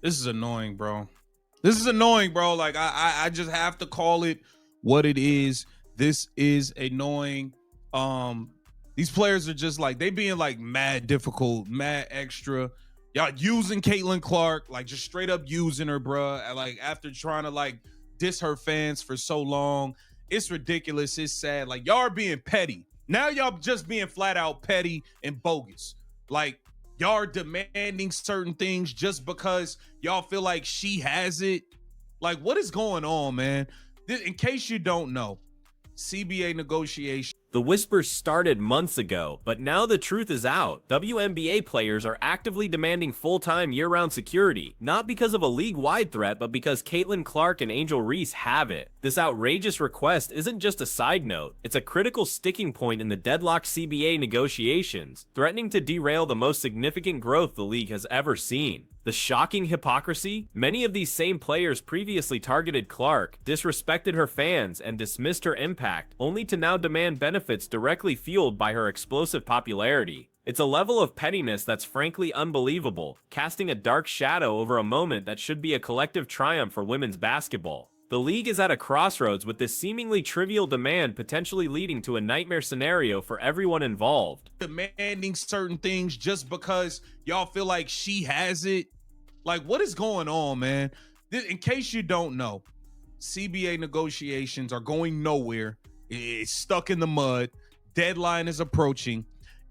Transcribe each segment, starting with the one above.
This is annoying, bro. This is annoying, bro. Like I just have to call it what it is. This is annoying. These players are just like, they being like mad difficult, mad extra. Y'all using Caitlin Clark, like just straight up using her, bruh. Like after trying to like diss her fans for so long. It's ridiculous. It's sad. Like y'all are being petty. Now y'all just being flat out petty and bogus. Like y'all are demanding certain things just because y'all feel like she has it. Like what is going on, man? In case you don't know, CBA negotiation. The whispers started months ago, but now the truth is out. WNBA players are actively demanding full-time year-round security, not because of a league-wide threat, but because Caitlin Clark and Angel Reese have it. This outrageous request isn't just a side note, it's a critical sticking point in the deadlocked CBA negotiations, threatening to derail the most significant growth the league has ever seen. The shocking hypocrisy? Many of these same players previously targeted Clark, disrespected her fans, and dismissed her impact, only to now demand benefits directly fueled by her explosive popularity. It's a level of pettiness that's frankly unbelievable, casting a dark shadow over a moment that should be a collective triumph for women's basketball. The league is at a crossroads with this seemingly trivial demand potentially leading to a nightmare scenario for everyone involved. Demanding certain things just because y'all feel like she has it. Like, what is going on, man? In case you don't know, CBA negotiations are going nowhere. It's stuck in the mud. Deadline is approaching.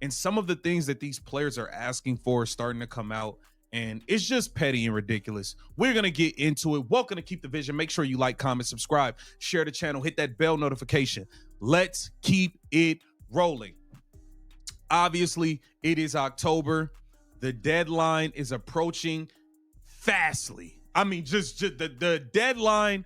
And some of the things that these players are asking for are starting to come out. And it's just petty and ridiculous. We're going to get into it. Welcome to Keep the Vision. Make sure you like, comment, subscribe, share the channel, hit that bell notification. Let's keep it rolling. Obviously, it is October. The deadline is approaching fastly. I mean, just the deadline,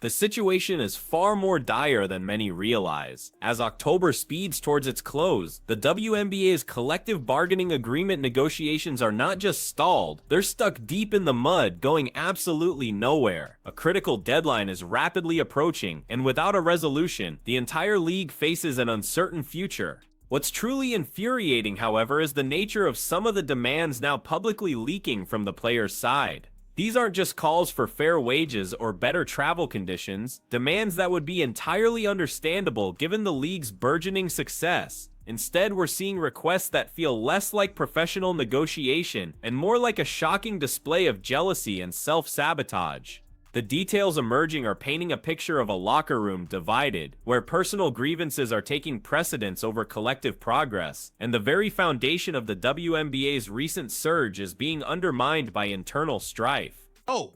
The situation is far more dire than many realize. As October speeds towards its close, the WNBA's collective bargaining agreement negotiations are not just stalled, they're stuck deep in the mud, going absolutely nowhere. A critical deadline is rapidly approaching, and without a resolution, the entire league faces an uncertain future. What's truly infuriating, however, is the nature of some of the demands now publicly leaking from the players' side. These aren't just calls for fair wages or better travel conditions, demands that would be entirely understandable given the league's burgeoning success. Instead, we're seeing requests that feel less like professional negotiation and more like a shocking display of jealousy and self-sabotage. The details emerging are painting a picture of a locker room divided, where personal grievances are taking precedence over collective progress, and the very foundation of the WNBA's recent surge is being undermined by internal strife. Oh,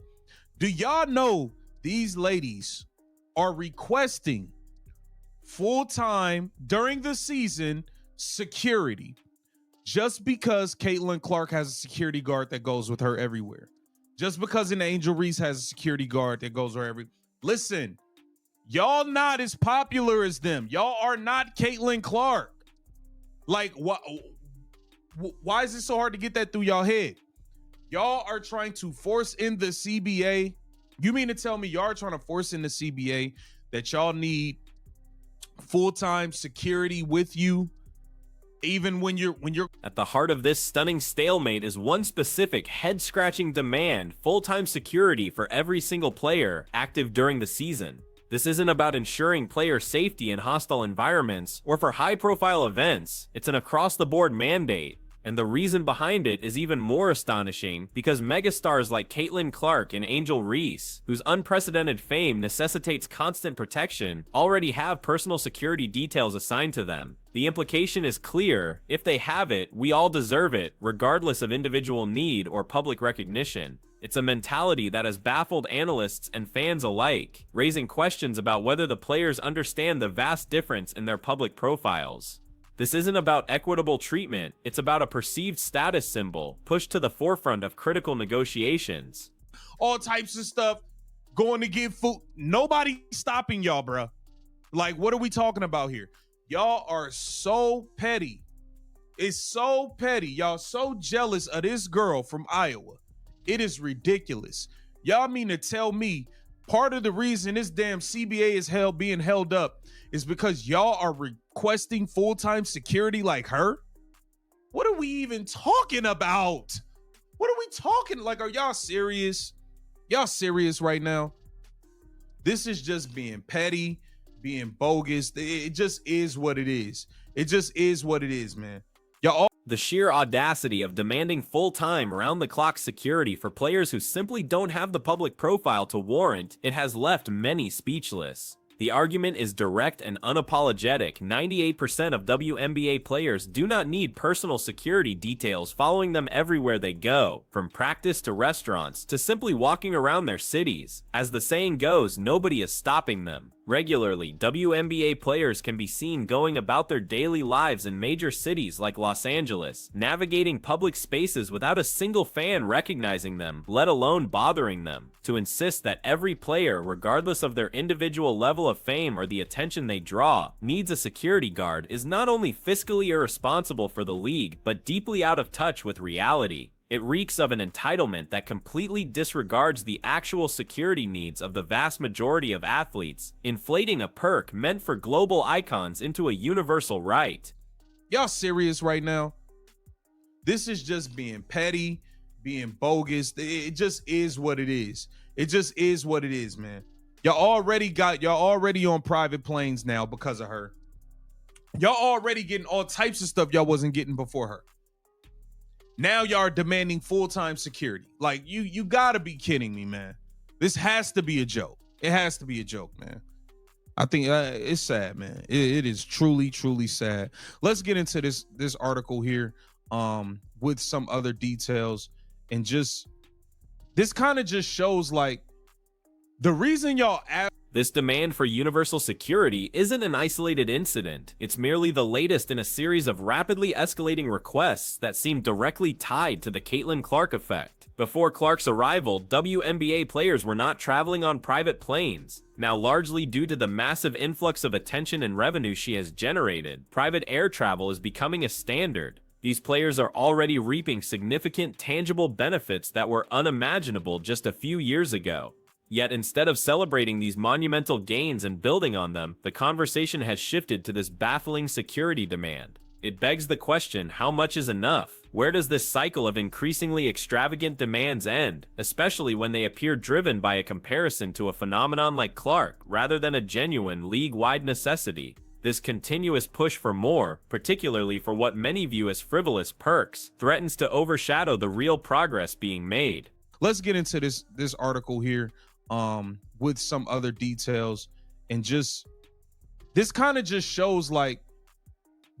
do y'all know these ladies are requesting full-time during the season security just because Caitlin Clark has a security guard that goes with her everywhere? Just because an Angel Reese has a security guard that goes wherever. Listen, y'all not as popular as them. Y'all are not Caitlin Clark. Like, why is it so hard to get that through y'all head? Y'all are trying to force in the CBA. You mean to tell me y'all are trying to force in the CBA that y'all need full-time security with you? Even when you're At the heart of this stunning stalemate is one specific head-scratching demand: full-time security for every single player active during the season. This isn't about ensuring player safety in hostile environments or for high-profile events. It's an across-the-board mandate. And the reason behind it is even more astonishing because megastars like Caitlin Clark and Angel Reese, whose unprecedented fame necessitates constant protection, already have personal security details assigned to them. The implication is clear: if they have it, we all deserve it, regardless of individual need or public recognition. It's a mentality that has baffled analysts and fans alike, raising questions about whether the players understand the vast difference in their public profiles. This isn't about equitable treatment, it's about a perceived status symbol pushed to the forefront of critical negotiations. All types of stuff, going to get food. Nobody stopping y'all, bruh. Like, what are we talking about here? Y'all are so petty. It's so petty. Y'all so jealous of this girl from Iowa. It is ridiculous. Y'all mean to tell me part of the reason this damn CBA is being held up is because y'all are requesting full-time security like her? What are we even talking about? What are we we talking? Like, are y'all serious? Y'all serious right now? This is just being petty, being bogus. It just is what it is. It just is what it is, man. Y'all. The sheer audacity of demanding full-time, round-the-clock security for players who simply don't have the public profile to warrant it has left many speechless. The argument is direct and unapologetic. 98% of WNBA players do not need personal security details following them everywhere they go, from practice to restaurants to simply walking around their cities. As the saying goes, nobody is stopping them. Regularly, WNBA players can be seen going about their daily lives in major cities like Los Angeles, navigating public spaces without a single fan recognizing them, let alone bothering them. To insist that every player, regardless of their individual level of fame or the attention they draw, needs a security guard is not only fiscally irresponsible for the league, but deeply out of touch with reality. It reeks of an entitlement that completely disregards the actual security needs of the vast majority of athletes, inflating a perk meant for global icons into a universal right. Y'all serious right now? This is just being petty, being bogus. It just is what it is. It just is what it is, man. Y'all already on private planes now because of her. Y'all already getting all types of stuff y'all wasn't getting before her. Now y'all are demanding full-time security. Like, you gotta be kidding me, man. This has to be a joke. It has to be a joke, man. I think it's sad, man. It is truly, truly sad. Let's get into this article here with some other details. And just, this kind of just shows, like, the reason y'all ask. This demand for universal security isn't an isolated incident. It's merely the latest in a series of rapidly escalating requests that seem directly tied to the Caitlin Clark effect. Before Clark's arrival, WNBA players were not traveling on private planes. Now, largely due to the massive influx of attention and revenue she has generated, private air travel is becoming a standard. These players are already reaping significant tangible benefits that were unimaginable just a few years ago. Yet instead of celebrating these monumental gains and building on them, the conversation has shifted to this baffling security demand. It begs the question, how much is enough? Where does this cycle of increasingly extravagant demands end, especially when they appear driven by a comparison to a phenomenon like Clark, rather than a genuine league-wide necessity? This continuous push for more, particularly for what many view as frivolous perks, threatens to overshadow the real progress being made. Let's get into this article here with some other details, and just, this kind of just shows, like,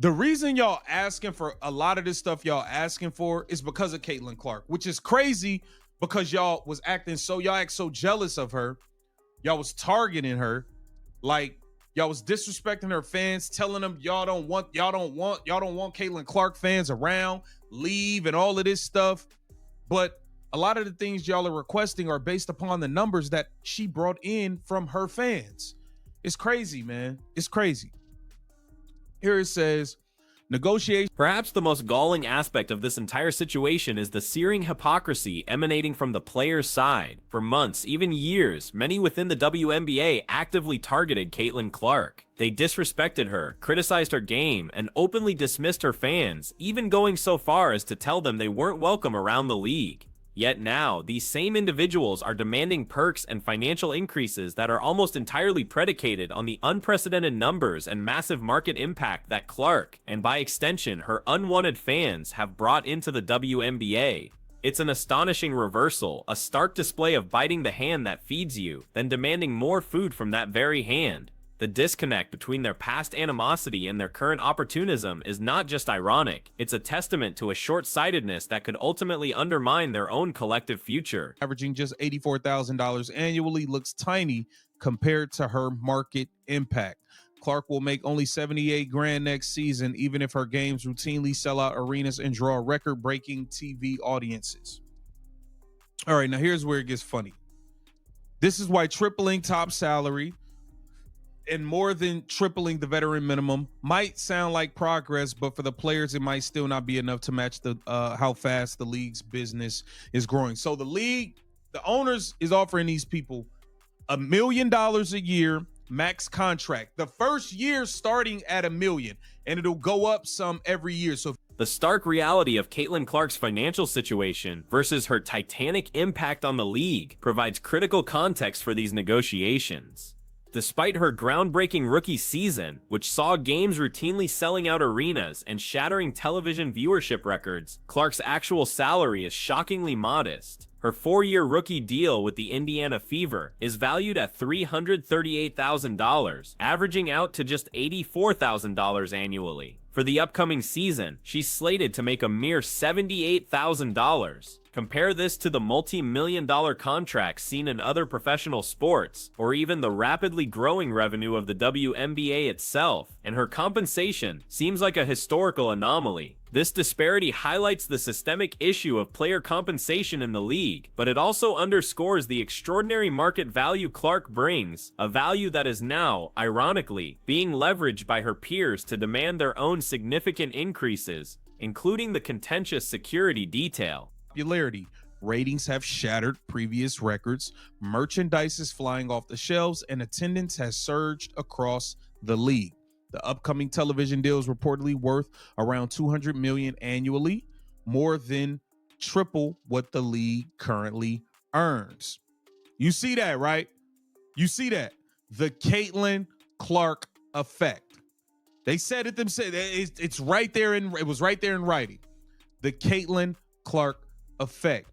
the reason y'all asking for a lot of this stuff y'all asking for is because of Caitlin Clark, which is crazy because y'all act so jealous of her. Y'all was targeting her, like, y'all was disrespecting her fans, telling them y'all don't want Caitlin Clark fans around, leave, and all of this stuff. But a lot of the things y'all are requesting are based upon the numbers that she brought in from her fans. It's crazy, man. It's crazy. Here it says, negotiation. Perhaps the most galling aspect of this entire situation is the searing hypocrisy emanating from the player's side. For months, even years, many within the WNBA actively targeted Caitlin Clark. They disrespected her, criticized her game, and openly dismissed her fans, even going so far as to tell them they weren't welcome around the league. Yet now, these same individuals are demanding perks and financial increases that are almost entirely predicated on the unprecedented numbers and massive market impact that Clark, and by extension her unwanted fans, have brought into the WNBA. It's an astonishing reversal, a stark display of biting the hand that feeds you, then demanding more food from that very hand. The disconnect between their past animosity and their current opportunism is not just ironic, it's a testament to a short-sightedness that could ultimately undermine their own collective future. Averaging just $84,000 annually looks tiny compared to her market impact. Clark will make only $78,000 next season, even if her games routinely sell out arenas and draw record-breaking TV audiences. All right, now here's where it gets funny. This is why tripling top salary and more than tripling the veteran minimum might sound like progress, but for the players, it might still not be enough to match the how fast the league's business is growing. So the league, the owners is offering these people $1 million a year max contract. The first year starting at $1 million, and it'll go up some every year. So The stark reality of Caitlin Clark's financial situation versus her titanic impact on the league provides critical context for these negotiations. Despite her groundbreaking rookie season, which saw games routinely selling out arenas and shattering television viewership records, Clark's actual salary is shockingly modest. Her 4-year rookie deal with the Indiana Fever is valued at $338,000, averaging out to just $84,000 annually. For the upcoming season, she's slated to make a mere $78,000. Compare this to the multi-million-dollar contracts seen in other professional sports, or even the rapidly growing revenue of the WNBA itself, and her compensation seems like a historical anomaly. This disparity highlights the systemic issue of player compensation in the league, but it also underscores the extraordinary market value Clark brings, a value that is now, ironically, being leveraged by her peers to demand their own significant increases, including the contentious security detail. Popularity. Ratings have shattered previous records, merchandise is flying off the shelves, and attendance has surged across the league. The upcoming television deal is reportedly worth around $200 million annually, more than triple what the league currently earns. You see that, right? You see that. The Caitlin Clark effect. They said it themselves. It's right there it was right there in writing. The Caitlin Clark effect.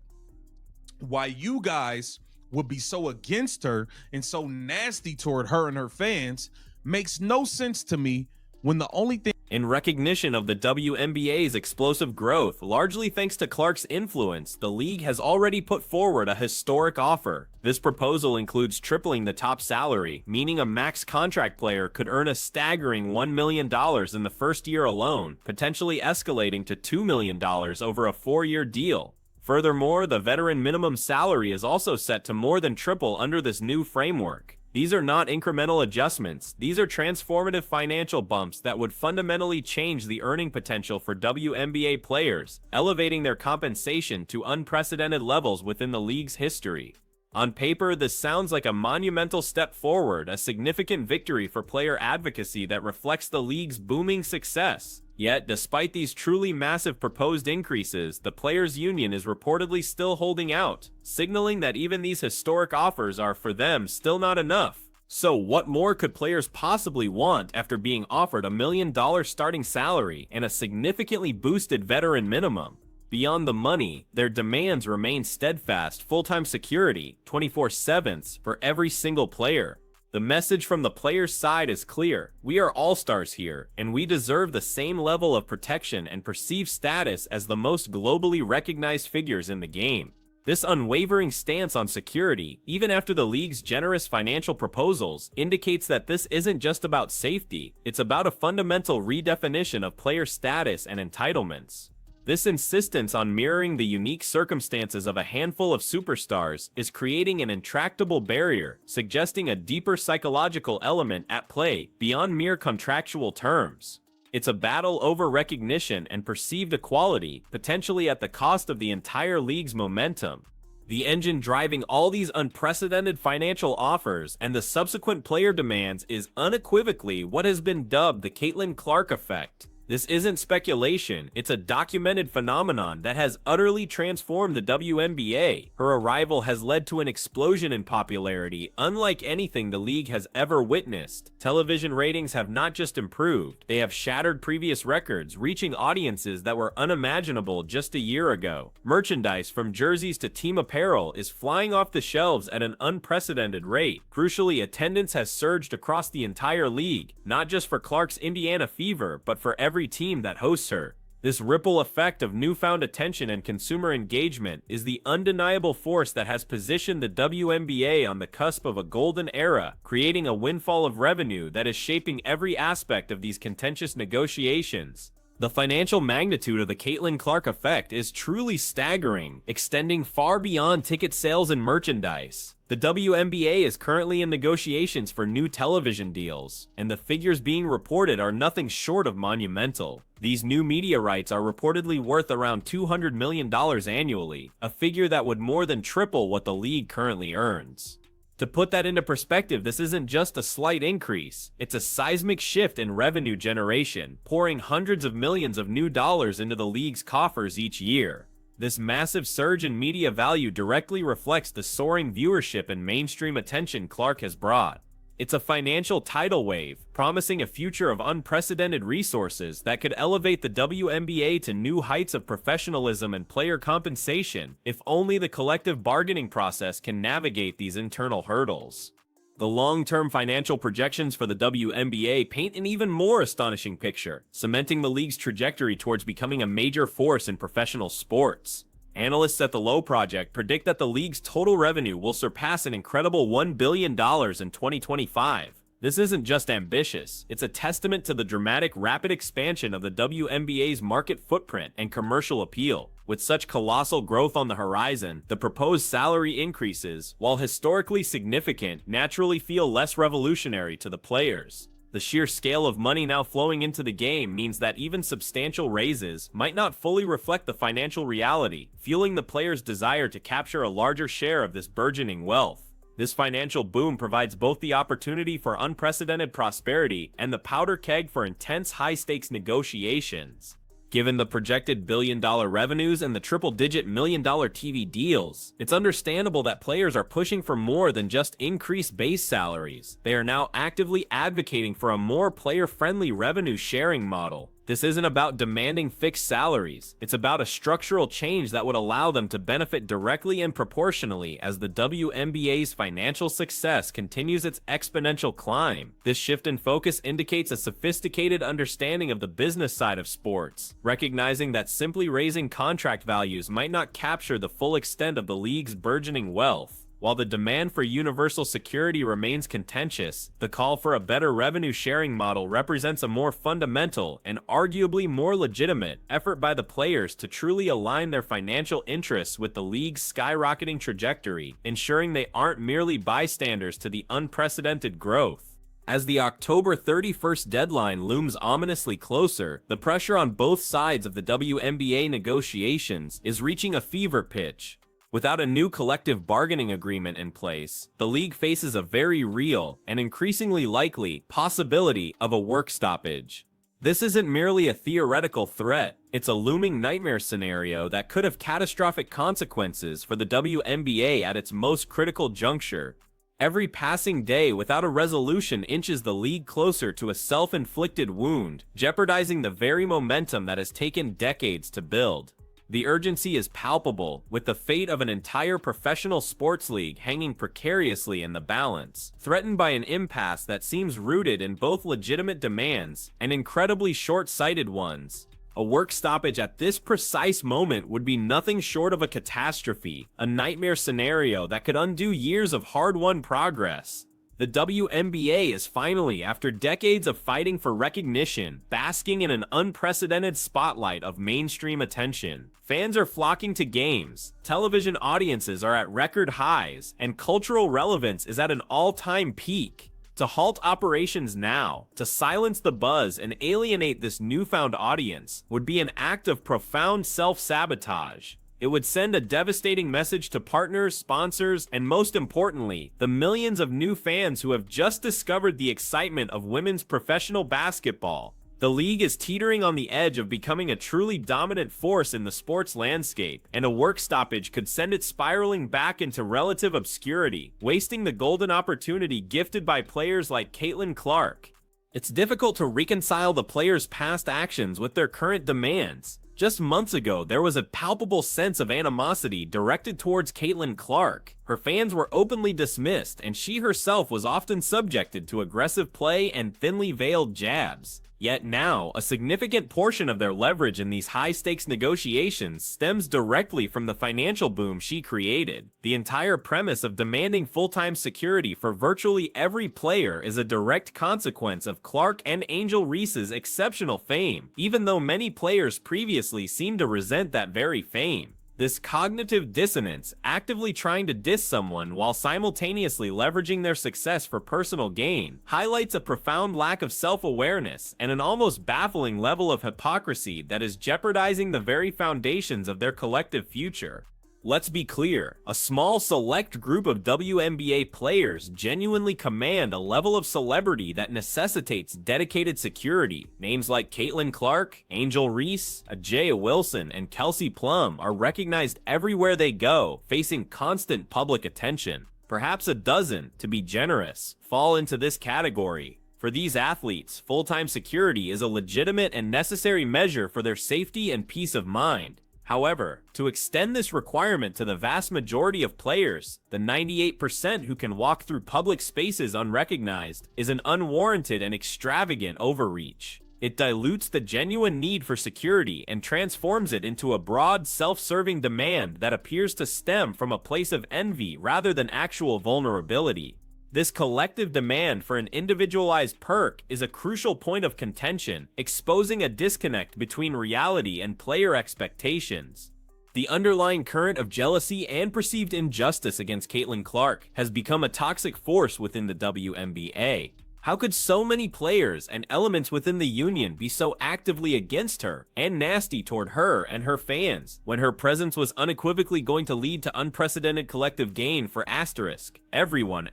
Why you guys would be so against her and so nasty toward her and her fans makes no sense to me, when the only thing... In recognition of the WNBA's explosive growth, largely thanks to Clark's influence, the league has already put forward a historic offer. This proposal includes tripling the top salary, meaning a max contract player could earn a staggering $1 million in the first year alone, potentially escalating to $2 million over a 4-year deal. Furthermore, the veteran minimum salary is also set to more than triple under this new framework. These are not incremental adjustments, these are transformative financial bumps that would fundamentally change the earning potential for WNBA players, elevating their compensation to unprecedented levels within the league's history. On paper, this sounds like a monumental step forward, a significant victory for player advocacy that reflects the league's booming success. Yet, despite these truly massive proposed increases, the players' union is reportedly still holding out, signaling that even these historic offers are, for them, still not enough. So what more could players possibly want after being offered $1 million starting salary and a significantly boosted veteran minimum? Beyond the money, their demands remain steadfast: full-time security, 24/7 for every single player. The message from the players' side is clear: we are all-stars here, and we deserve the same level of protection and perceived status as the most globally recognized figures in the game. This unwavering stance on security, even after the league's generous financial proposals, indicates that this isn't just about safety, it's about a fundamental redefinition of player status and entitlements. This insistence on mirroring the unique circumstances of a handful of superstars is creating an intractable barrier, suggesting a deeper psychological element at play beyond mere contractual terms. It's a battle over recognition and perceived equality, potentially at the cost of the entire league's momentum. The engine driving all these unprecedented financial offers and the subsequent player demands is unequivocally what has been dubbed the Caitlin Clark effect. This isn't speculation, it's a documented phenomenon that has utterly transformed the WNBA. Her arrival has led to an explosion in popularity unlike anything the league has ever witnessed. Television ratings have not just improved, they have shattered previous records, reaching audiences that were unimaginable just a year ago. Merchandise, from jerseys to team apparel, is flying off the shelves at an unprecedented rate. Crucially, attendance has surged across the entire league, not just for Clark's Indiana Fever, but for every team that hosts her. This ripple effect of newfound attention and consumer engagement is the undeniable force that has positioned the WNBA on the cusp of a golden era, creating a windfall of revenue that is shaping every aspect of these contentious negotiations. The financial magnitude of the Caitlin Clark effect is truly staggering, extending far beyond ticket sales and merchandise. The WNBA is currently in negotiations for new television deals, and the figures being reported are nothing short of monumental. These new media rights are reportedly worth around $200 million annually, a figure that would more than triple what the league currently earns. To put that into perspective, this isn't just a slight increase, it's a seismic shift in revenue generation, pouring hundreds of millions of new dollars into the league's coffers each year. This massive surge in media value directly reflects the soaring viewership and mainstream attention Clark has brought. It's a financial tidal wave, promising a future of unprecedented resources that could elevate the WNBA to new heights of professionalism and player compensation, if only the collective bargaining process can navigate these internal hurdles. The long-term financial projections for the WNBA paint an even more astonishing picture, cementing the league's trajectory towards becoming a major force in professional sports. Analysts at the Low Project predict that the league's total revenue will surpass an incredible $1 billion in 2025. This isn't just ambitious, it's a testament to the dramatic, rapid expansion of the WNBA's market footprint and commercial appeal. With such colossal growth on the horizon, the proposed salary increases, while historically significant, naturally feel less revolutionary to the players. The sheer scale of money now flowing into the game means that even substantial raises might not fully reflect the financial reality, fueling the players' desire to capture a larger share of this burgeoning wealth. This financial boom provides both the opportunity for unprecedented prosperity and the powder keg for intense high-stakes negotiations. Given the projected billion-dollar revenues and the triple-digit million-dollar TV deals, it's understandable that players are pushing for more than just increased base salaries. They are now actively advocating for a more player-friendly revenue-sharing model. This isn't about demanding fixed salaries, it's about a structural change that would allow them to benefit directly and proportionally as the WNBA's financial success continues its exponential climb. This shift in focus indicates a sophisticated understanding of the business side of sports, recognizing that simply raising contract values might not capture the full extent of the league's burgeoning wealth. While the demand for universal security remains contentious, the call for a better revenue-sharing model represents a more fundamental and arguably more legitimate effort by the players to truly align their financial interests with the league's skyrocketing trajectory, ensuring they aren't merely bystanders to the unprecedented growth. As the October 31st deadline looms ominously closer, the pressure on both sides of the WNBA negotiations is reaching a fever pitch. Without a new collective bargaining agreement in place, the league faces a very real and increasingly likely possibility of a work stoppage. This isn't merely a theoretical threat, it's a looming nightmare scenario that could have catastrophic consequences for the WNBA at its most critical juncture. Every passing day without a resolution inches the league closer to a self-inflicted wound, jeopardizing the very momentum that has taken decades to build. The urgency is palpable, with the fate of an entire professional sports league hanging precariously in the balance, threatened by an impasse that seems rooted in both legitimate demands and incredibly short-sighted ones. A work stoppage at this precise moment would be nothing short of a catastrophe, a nightmare scenario that could undo years of hard-won progress. The WNBA is finally, after decades of fighting for recognition, basking in an unprecedented spotlight of mainstream attention. Fans are flocking to games, television audiences are at record highs, and cultural relevance is at an all-time peak. To halt operations now, to silence the buzz and alienate this newfound audience, would be an act of profound self-sabotage. It would send a devastating message to partners, sponsors, and most importantly, the millions of new fans who have just discovered the excitement of women's professional basketball. The league is teetering on the edge of becoming a truly dominant force in the sports landscape, and a work stoppage could send it spiraling back into relative obscurity, wasting the golden opportunity gifted by players like Caitlin Clark. It's difficult to reconcile the players' past actions with their current demands. Just months ago, there was a palpable sense of animosity directed towards Caitlin Clark. Her fans were openly dismissed, and she herself was often subjected to aggressive play and thinly veiled jabs. Yet now, a significant portion of their leverage in these high-stakes negotiations stems directly from the financial boom she created. The entire premise of demanding full-time security for virtually every player is a direct consequence of Clark and Angel Reese's exceptional fame, even though many players previously seemed to resent that very fame. This cognitive dissonance, actively trying to diss someone while simultaneously leveraging their success for personal gain, highlights a profound lack of self-awareness and an almost baffling level of hypocrisy that is jeopardizing the very foundations of their collective future. Let's be clear, a small select group of WNBA players genuinely command a level of celebrity that necessitates dedicated security. Names like Caitlin Clark, Angel Reese, Ajay Wilson, and Kelsey Plum are recognized everywhere they go, facing constant public attention. Perhaps a dozen, to be generous, fall into this category. For these athletes, full-time security is a legitimate and necessary measure for their safety and peace of mind. However, to extend this requirement to the vast majority of players, the 98% who can walk through public spaces unrecognized, is an unwarranted and extravagant overreach. It dilutes the genuine need for security and transforms it into a broad, self-serving demand that appears to stem from a place of envy rather than actual vulnerability. This collective demand for an individualized perk is a crucial point of contention, exposing a disconnect between reality and player expectations. The underlying current of jealousy and perceived injustice against Caitlin Clark has become a toxic force within the WNBA. How could so many players and elements within the union be so actively against her and nasty toward her and her fans when her presence was unequivocally going to lead to unprecedented collective gain for everyone.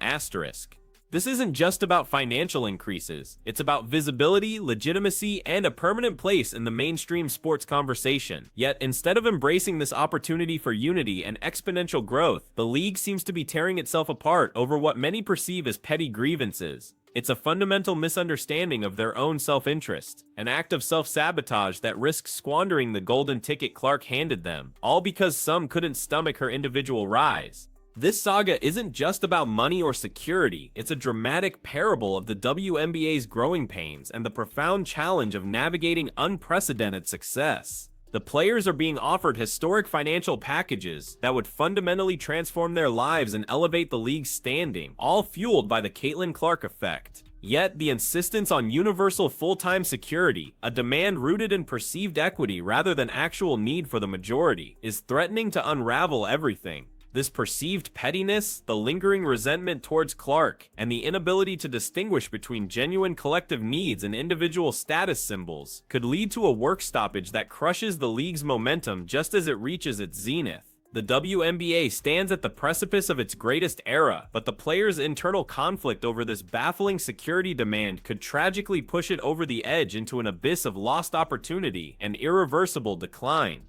This isn't just about financial increases, it's about visibility, legitimacy, and a permanent place in the mainstream sports conversation. Yet, instead of embracing this opportunity for unity and exponential growth, the league seems to be tearing itself apart over what many perceive as petty grievances. It's a fundamental misunderstanding of their own self-interest, an act of self-sabotage that risks squandering the golden ticket Clark handed them, all because some couldn't stomach her individual rise. This saga isn't just about money or security, it's a dramatic parable of the WNBA's growing pains and the profound challenge of navigating unprecedented success. The players are being offered historic financial packages that would fundamentally transform their lives and elevate the league's standing, all fueled by the Caitlin Clark effect. Yet, the insistence on universal full-time security, a demand rooted in perceived equity rather than actual need for the majority, is threatening to unravel everything. This perceived pettiness, the lingering resentment towards Clark, and the inability to distinguish between genuine collective needs and individual status symbols could lead to a work stoppage that crushes the league's momentum just as it reaches its zenith. The WNBA stands at the precipice of its greatest era, but the players' internal conflict over this baffling security demand could tragically push it over the edge into an abyss of lost opportunity and irreversible decline.